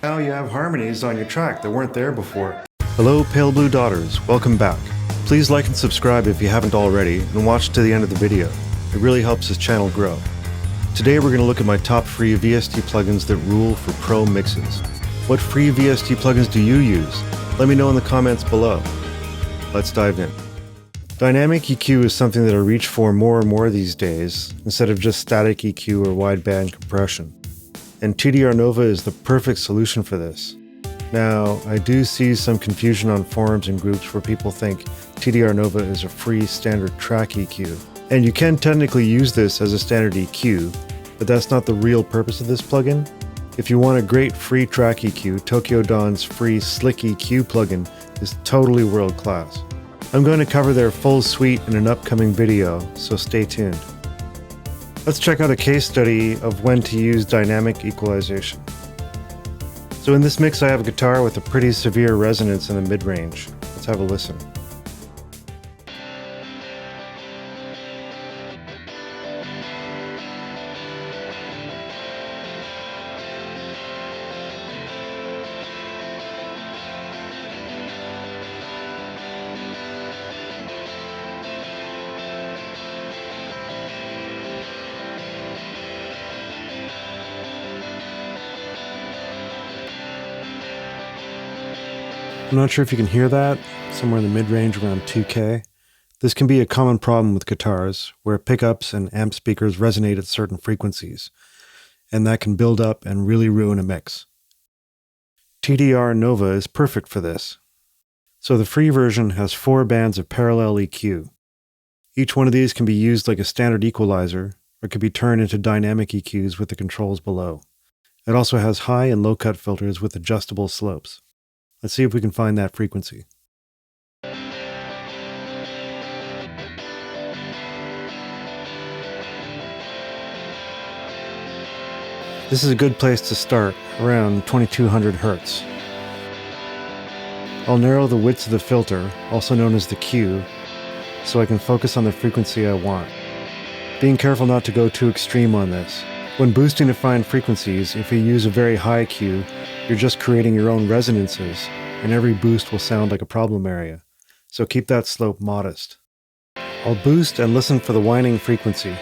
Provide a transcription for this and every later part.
Now you have harmonies on your track that weren't there before. Hello, pale blue daughters. Welcome back. Please like and subscribe if you haven't already, and watch to the end of the video. It really helps this channel grow. Today we're going to look at my top free VST plugins that rule for pro mixes. What free VST plugins do you use? Let me know in the comments below. Let's dive in. Dynamic EQ is something that I reach for more and more these days, instead of just static EQ or wideband compression. And TDR Nova is the perfect solution for this. Now, I do see some confusion on forums and groups where people think TDR Nova is a free standard track EQ. And you can technically use this as a standard EQ, but that's not the real purpose of this plugin. If you want a great free track EQ, Tokyo Dawn's free Slick EQ plugin is totally world class. I'm going to cover their full suite in an upcoming video, so stay tuned. Let's check out a case study of when to use dynamic equalization. So in this mix I have a guitar with a pretty severe resonance in the mid-range. Let's have a listen. I'm not sure if you can hear that, somewhere in the mid-range around 2K. This can be a common problem with guitars, where pickups and amp speakers resonate at certain frequencies, and that can build up and really ruin a mix. TDR Nova is perfect for this. So the free version has 4 bands of parallel EQ. Each one of these can be used like a standard equalizer, or can be turned into dynamic EQs with the controls below. It also has high and low cut filters with adjustable slopes. Let's see if we can find that frequency. This is a good place to start, around 2200 Hz. I'll narrow the width of the filter, also known as the Q, so I can focus on the frequency I want. Being careful not to go too extreme on this. When boosting to fine frequencies, if you use a very high Q, you're just creating your own resonances, and every boost will sound like a problem area, so keep that slope modest. I'll boost and listen for the whining frequency.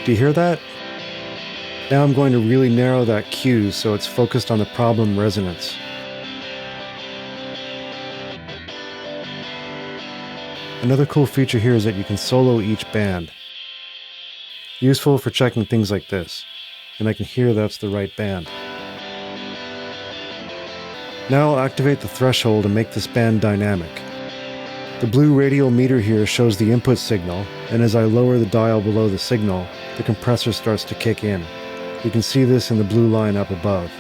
Do you hear that? Now I'm going to really narrow that Q so it's focused on the problem resonance. Another cool feature here is that you can solo each band. Useful for checking things like this, and I can hear that's the right band. Now I'll activate the threshold and make this band dynamic. The blue radial meter here shows the input signal, and as I lower the dial below the signal, the compressor starts to kick in. You can see this in the blue line up above.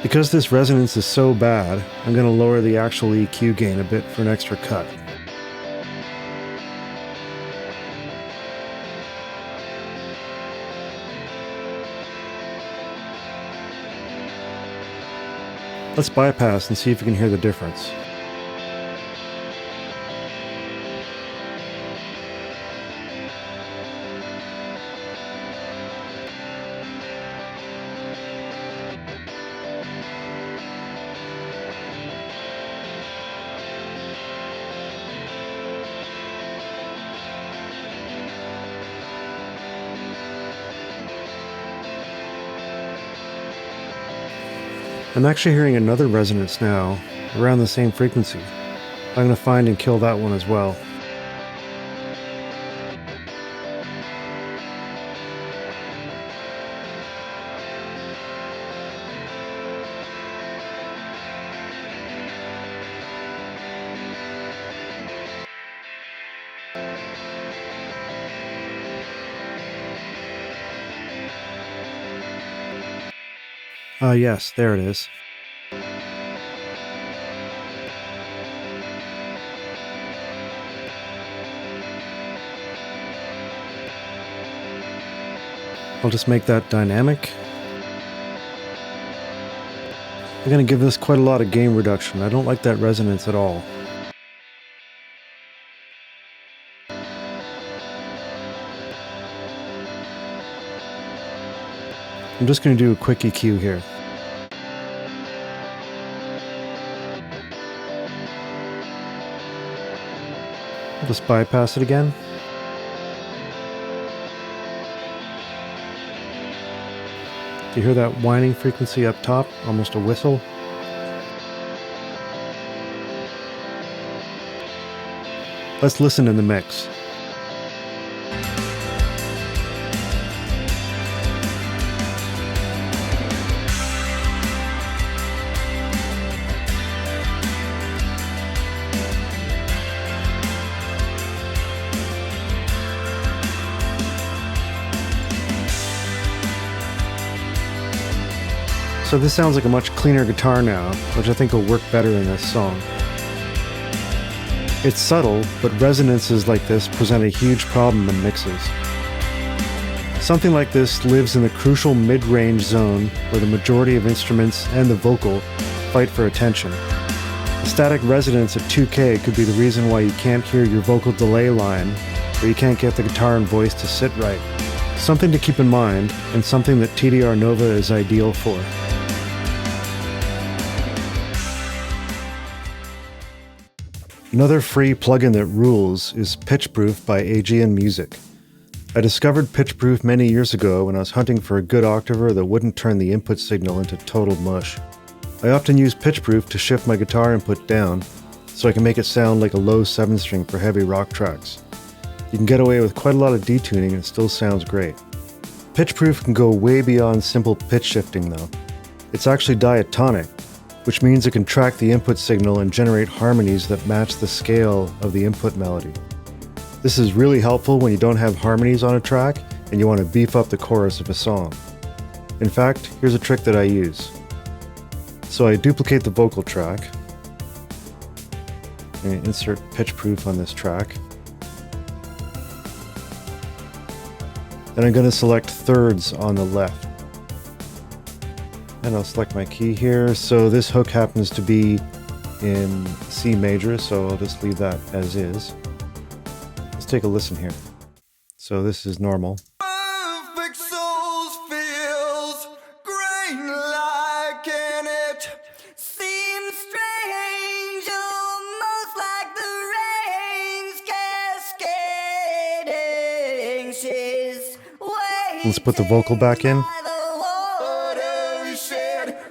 Because this resonance is so bad, I'm going to lower the actual EQ gain a bit for an extra cut. Let's bypass and see if you can hear the difference. I'm actually hearing another resonance now, around the same frequency. I'm going to find and kill that one as well. Yes, there it is. I'll just make that dynamic. I'm going to give this quite a lot of gain reduction. I don't like that resonance at all. I'm just going to do a quick EQ here. I'll just bypass it again. You hear that whining frequency up top, almost a whistle? Let's listen in the mix. So this sounds like a much cleaner guitar now, which I think will work better in this song. It's subtle, but resonances like this present a huge problem in mixes. Something like this lives in the crucial mid-range zone where the majority of instruments and the vocal fight for attention. A static resonance at 2K could be the reason why you can't hear your vocal delay line, or you can't get the guitar and voice to sit right. Something to keep in mind, and something that TDR Nova is ideal for. Another free plugin that rules is Pitchproof by AGN Music. I discovered Pitchproof many years ago when I was hunting for a good octaver that wouldn't turn the input signal into total mush. I often use Pitchproof to shift my guitar input down, so I can make it sound like a low 7-string for heavy rock tracks. You can get away with quite a lot of detuning and it still sounds great. Pitchproof can go way beyond simple pitch shifting though. It's actually diatonic, which means it can track the input signal and generate harmonies that match the scale of the input melody. This is really helpful when you don't have harmonies on a track and you want to beef up the chorus of a song. In fact, here's a trick that I use. So I duplicate the vocal track, and insert Pitchproof on this track. Then I'm going to select thirds on the left. And I'll select my key here. So this hook happens to be in C major, so I'll just leave that as is. Let's take a listen here. So this is normal. Perfect souls feels great like in it. Seems strange, almost like the rain's cascading. She's waiting. Let's put the vocal back in.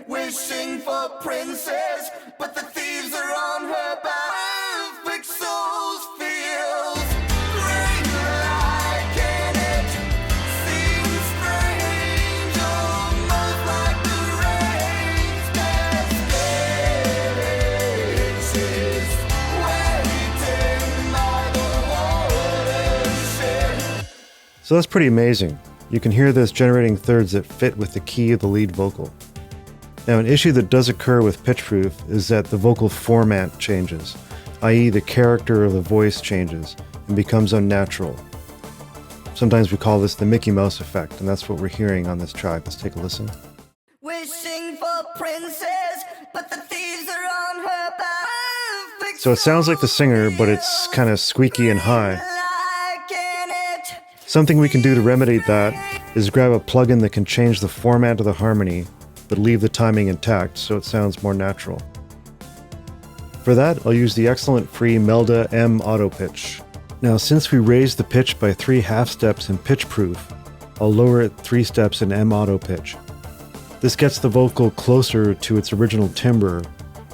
Wishing for princess, but the thieves are on her back. Perfect souls feels great like in it. Seems strange, almost like the rain's cascading. She's waiting by the watershed. So that's pretty amazing. You can hear this generating thirds that fit with the key of the lead vocal. Now, an issue that does occur with Pitchproof is that the vocal format changes, i.e. the character of the voice changes and becomes unnatural. Sometimes we call this the Mickey Mouse effect, and that's what we're hearing on this track. Let's take a listen. Wishing for princess, but the thieves are on her back. So it sounds like the singer, but it's kind of squeaky and high. Something we can do to remedy that is grab a plugin that can change the format of the harmony but leave the timing intact so it sounds more natural. For that, I'll use the excellent free Melda M Auto Pitch. Now, since we raised the pitch by 3 half steps in Pitchproof, I'll lower it 3 steps in M Auto Pitch. This gets the vocal closer to its original timbre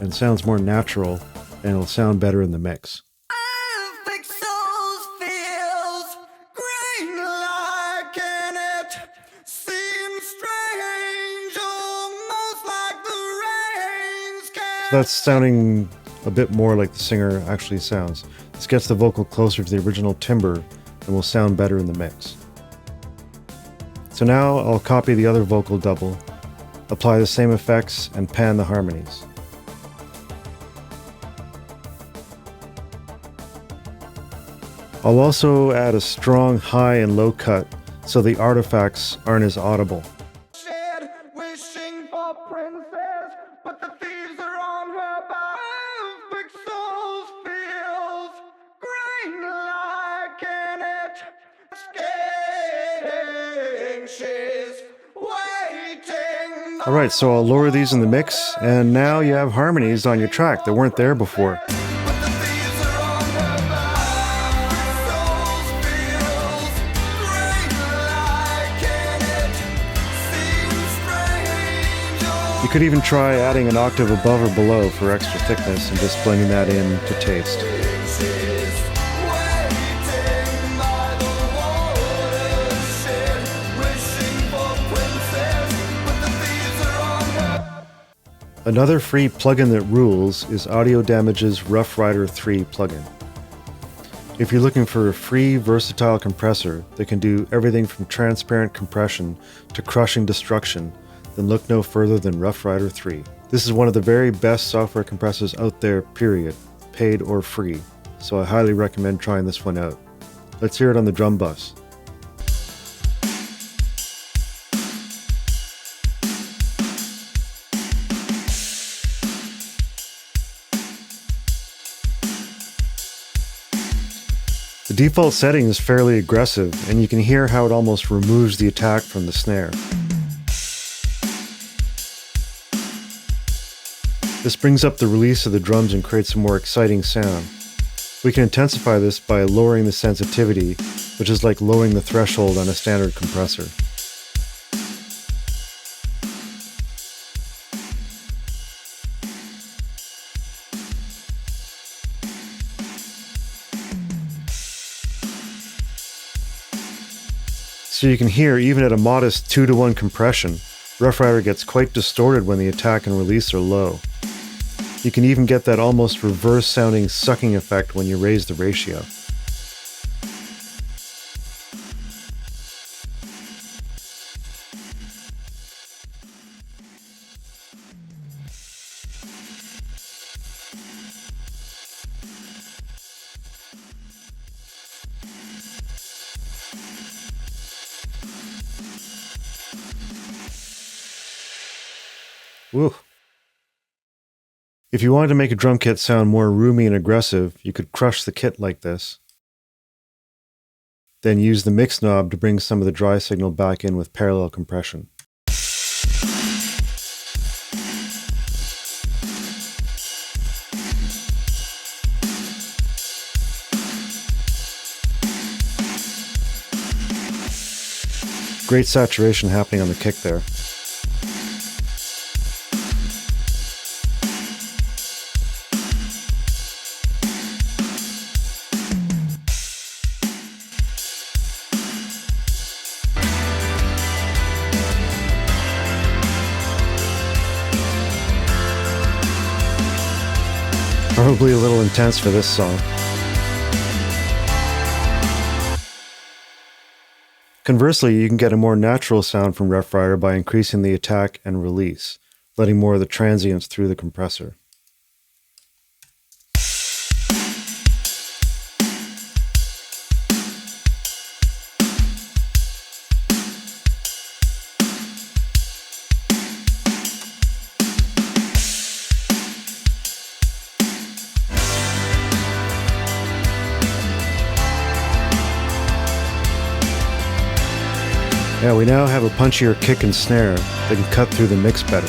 and sounds more natural, and it'll sound better in the mix. Perfect souls feels great like in it. Seems strange, almost like the rain's So that's sounding a bit more like the singer actually sounds. This gets the vocal closer to the original timbre and will sound better in the mix. So now I'll copy the other vocal double, apply the same effects, and pan the harmonies. I'll also add a strong high and low cut so the artifacts aren't as audible. wishing for princess, but the Alright, so I'll lower these in the mix, and now you have harmonies on your track that weren't there before. You could even try adding an octave above or below for extra thickness and just blending that in to taste. Another free plugin that rules is Audio Damage's Rough Rider 3 plugin. If you're looking for a free, versatile compressor that can do everything from transparent compression to crushing destruction, then look no further than Rough Rider 3. This is one of the very best software compressors out there, period, paid or free, so I highly recommend trying this one out. Let's hear it on the drum bus. The default setting is fairly aggressive, and you can hear how it almost removes the attack from the snare. This brings up the release of the drums and creates a more exciting sound. We can intensify this by lowering the sensitivity, which is like lowering the threshold on a standard compressor. So you can hear, even at a modest 2-to-1 compression, Rough Rider gets quite distorted when the attack and release are low. You can even get that almost reverse sounding sucking effect when you raise the ratio. Woo. If you wanted to make a drum kit sound more roomy and aggressive, you could crush the kit like this. Then use the mix knob to bring some of the dry signal back in with parallel compression. Great saturation happening on the kick there. Probably a little intense for this song. Conversely, you can get a more natural sound from Rough Rider by increasing the attack and release, letting more of the transients through the compressor. Yeah, we now have a punchier kick and snare that can cut through the mix better.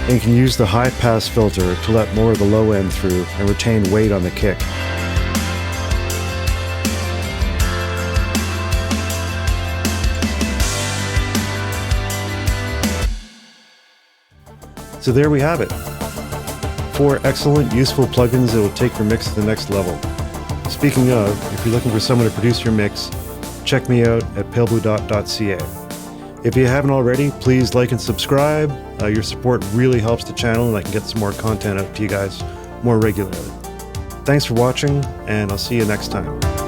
And you can use the high pass filter to let more of the low end through and retain weight on the kick. So there we have it. 4 excellent, useful plugins that will take your mix to the next level. Speaking of, if you're looking for someone to produce your mix, check me out at palebluedot.ca. If you haven't already, please like and subscribe. Your support really helps the channel and I can get some more content out to you guys more regularly. Thanks for watching, and I'll see you next time.